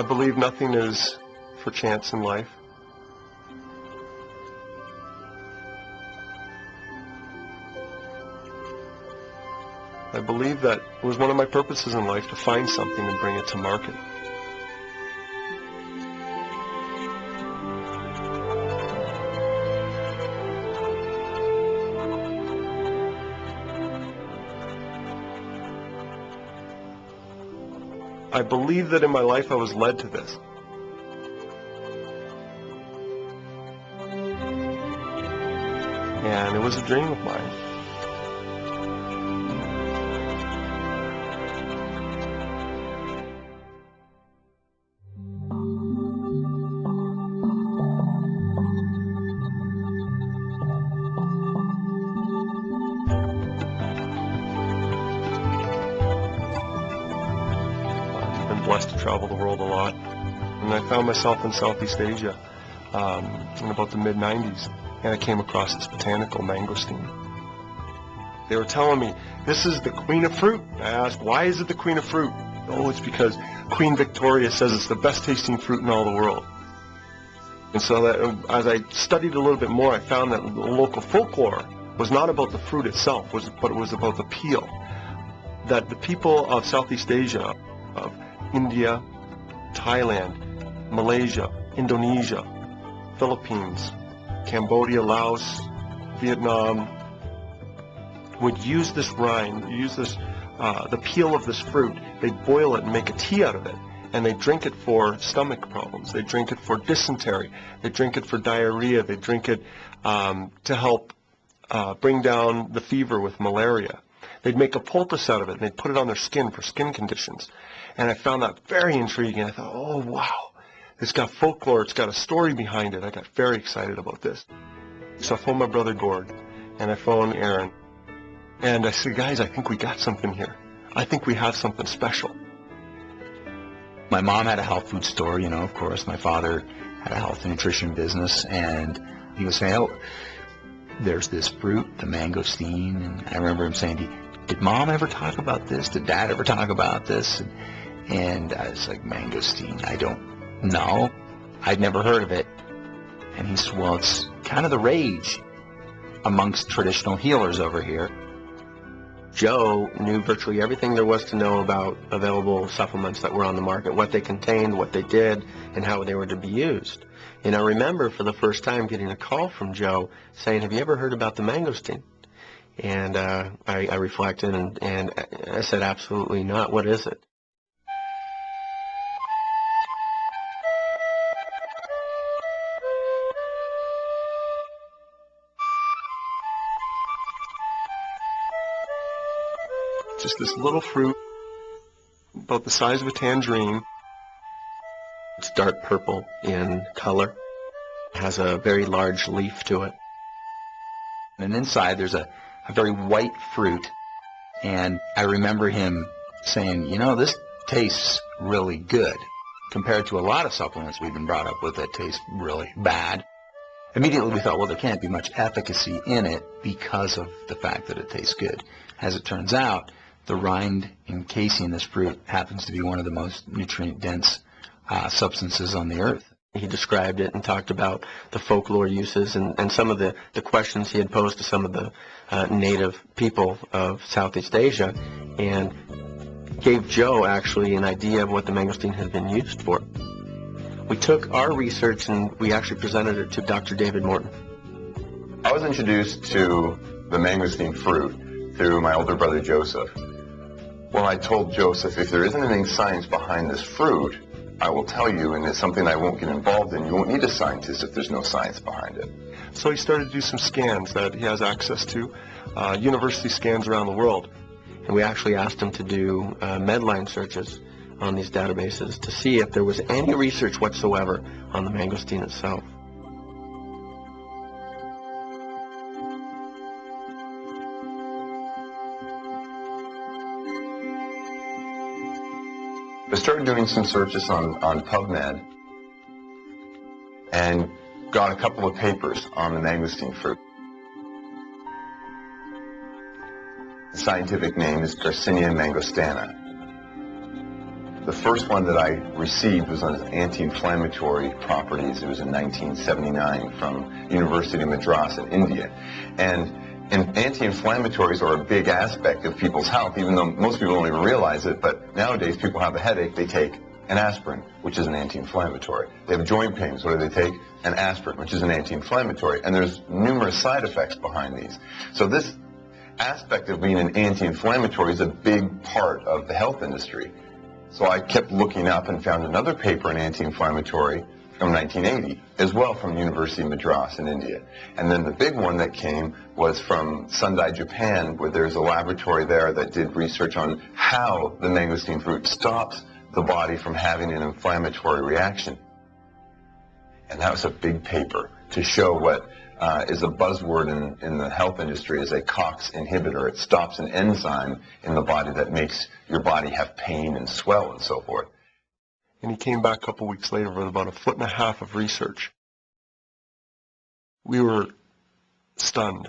I believe nothing is for chance in life. I believe that it was one of my purposes in life to find something and bring it to market. I believe that in my life I was led to this. And it was a dream of mine. I've been blessed to travel the world a lot. And I found myself in Southeast Asia in about the mid-90s. And I came across this botanical mangosteen. They were telling me, this is the queen of fruit. I asked, why is it the queen of fruit? Oh, it's because Queen Victoria says it's the best tasting fruit in all the world. And so that, as I studied a little bit more, I found that the local folklore was not about the fruit itself, but it was about the peel. That the people of Southeast Asia, of India, Thailand, Malaysia, Indonesia, Philippines, Cambodia, Laos, Vietnam, would use this rind, the peel of this fruit. They'd boil it and make a tea out of it. And they drink it for stomach problems. They drink it for dysentery. They drink it for diarrhea. They drink it to help bring down the fever with malaria. They'd make a poultice out of it, and they'd put it on their skin for skin conditions. And I found that very intriguing. I thought, oh, wow. It's got folklore, it's got a story behind it. I got very excited about this. So I phoned my brother Gord, and I phoned Aaron. And I said, guys, I think we got something here. I think we have something special. My mom had a health food store, you know, of course. My father had a health and nutrition business, and he was saying, oh, there's this fruit, the mangosteen. And I remember him saying, did Mom ever talk about this? Did Dad ever talk about this? And I was like, mangosteen, I don't know. I'd never heard of it. And he said, well, it's kind of the rage amongst traditional healers over here. Joe knew virtually everything there was to know about available supplements that were on the market, what they contained, what they did, and how they were to be used. And I remember for the first time getting a call from Joe saying, have you ever heard about the mangosteen? And I reflected, and I said, absolutely not. What is it? Just this little fruit, about the size of a tangerine. It's dark purple in color. It has a very large leaf to it. And inside there's a very white fruit. And I remember him saying, you know, this tastes really good compared to a lot of supplements we've been brought up with that taste really bad. Immediately we thought, well, there can't be much efficacy in it because of the fact that it tastes good. As it turns out, the rind encasing this fruit happens to be one of the most nutrient-dense substances on the earth. He described it and talked about the folklore uses and some of the questions he had posed to some of the native people of Southeast Asia, and gave Joe actually an idea of what the mangosteen had been used for. We took our research and we actually presented it to Dr. David Morton. I was introduced to the mangosteen fruit through my older brother Joseph. Well, I told Joseph, if there isn't any science behind this fruit, I will tell you, and it's something I won't get involved in. You won't need a scientist if there's no science behind it. So he started to do some scans that he has access to, university scans around the world. And we actually asked him to do Medline searches on these databases to see if there was any research whatsoever on the mangosteen itself. I started doing some searches on PubMed and got a couple of papers on the mangosteen fruit. The scientific name is Garcinia mangostana. The first one that I received was on anti-inflammatory properties. It was in 1979 from University of Madras in India. And anti-inflammatories are a big aspect of people's health, even though most people don't even realize it. But nowadays, people have a headache, they take an aspirin, which is an anti-inflammatory. They have joint pains, what do they take? An aspirin, which is an anti-inflammatory. And there's numerous side effects behind these. So this aspect of being an anti-inflammatory is a big part of the health industry. So I kept looking up and found another paper in anti-inflammatory from 1980, as well from University of Madras in India. And then the big one that came was from Sendai, Japan, where there's a laboratory there that did research on how the mangosteen fruit stops the body from having an inflammatory reaction. And that was a big paper to show what is a buzzword in the health industry as a COX inhibitor. It stops an enzyme in the body that makes your body have pain and swell and so forth. And he came back a couple weeks later with about 1.5 feet of research. We were stunned.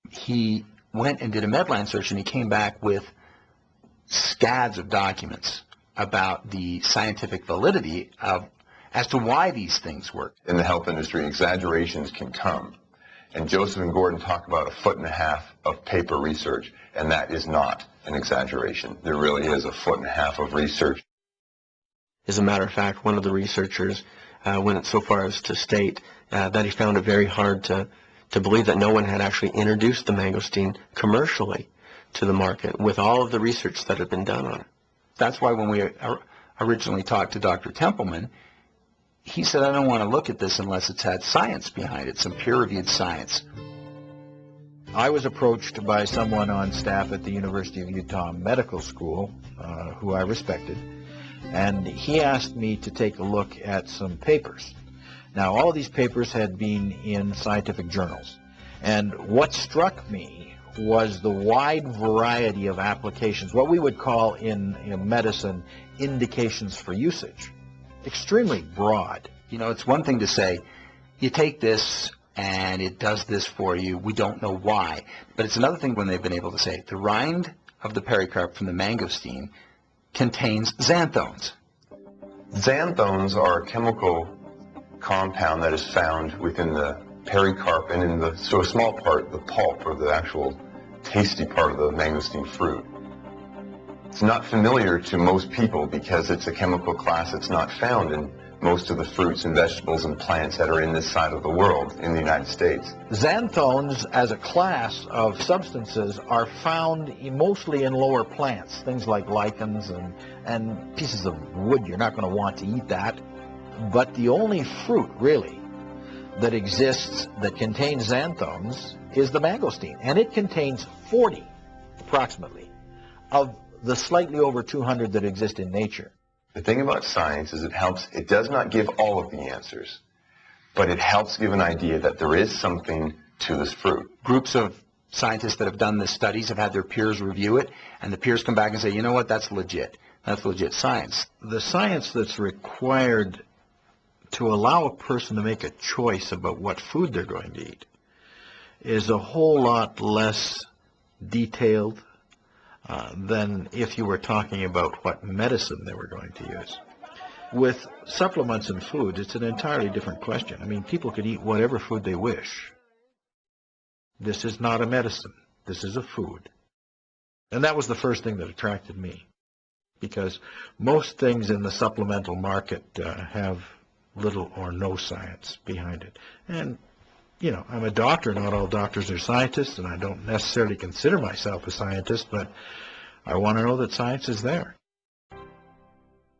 He went and did a Medline search, and he came back with scads of documents about the scientific validity of as to why these things work. In the health industry, exaggerations can come. And Joseph and Gordon talk about 1.5 feet of paper research, and that is not an exaggeration. There really is 1.5 feet of research. As a matter of fact, one of the researchers went so far as to state that he found it very hard to believe that no one had actually introduced the mangosteen commercially to the market with all of the research that had been done on it. That's why when we originally talked to Dr. Templeman, he said, I don't want to look at this unless it's had science behind it, some peer-reviewed science. I was approached by someone on staff at the University of Utah Medical School, who I respected, and he asked me to take a look at some papers. Now, all of these papers had been in scientific journals, and what struck me was the wide variety of applications, what we would call in medicine indications for usage. Extremely broad. You know, it's one thing to say, you take this and it does this for you, we don't know why. But it's another thing when they've been able to say, the rind of the pericarp from the mangosteen contains xanthones. Xanthones are a chemical compound that is found within the pericarp and in the, so a small part, the pulp or the actual tasty part of the mangosteen fruit. It's not familiar to most people because it's a chemical class that's not found in most of the fruits and vegetables and plants that are in this side of the world in the United States. Xanthones as a class of substances are found mostly in lower plants, things like lichens and pieces of wood. You're not going to want to eat that. But the only fruit, really, that exists that contains xanthones is the mangosteen. And it contains 40, approximately, of the slightly over 200 that exist in nature. The thing about science is it does not give all of the answers, but it helps give an idea that there is something to this fruit. Groups of scientists that have done the studies have had their peers review it, and the peers come back and say, you know what, that's legit. That's legit science. The science that's required to allow a person to make a choice about what food they're going to eat is a whole lot less detailed than if you were talking about what medicine they were going to use. With supplements and food, it's an entirely different question. I mean, people could eat whatever food they wish. This is not a medicine. This is a food. And that was the first thing that attracted me, because most things in the supplemental market have little or no science behind it. And, you know, I'm a doctor. Not all doctors are scientists, and I don't necessarily consider myself a scientist, but I want to know that science is there.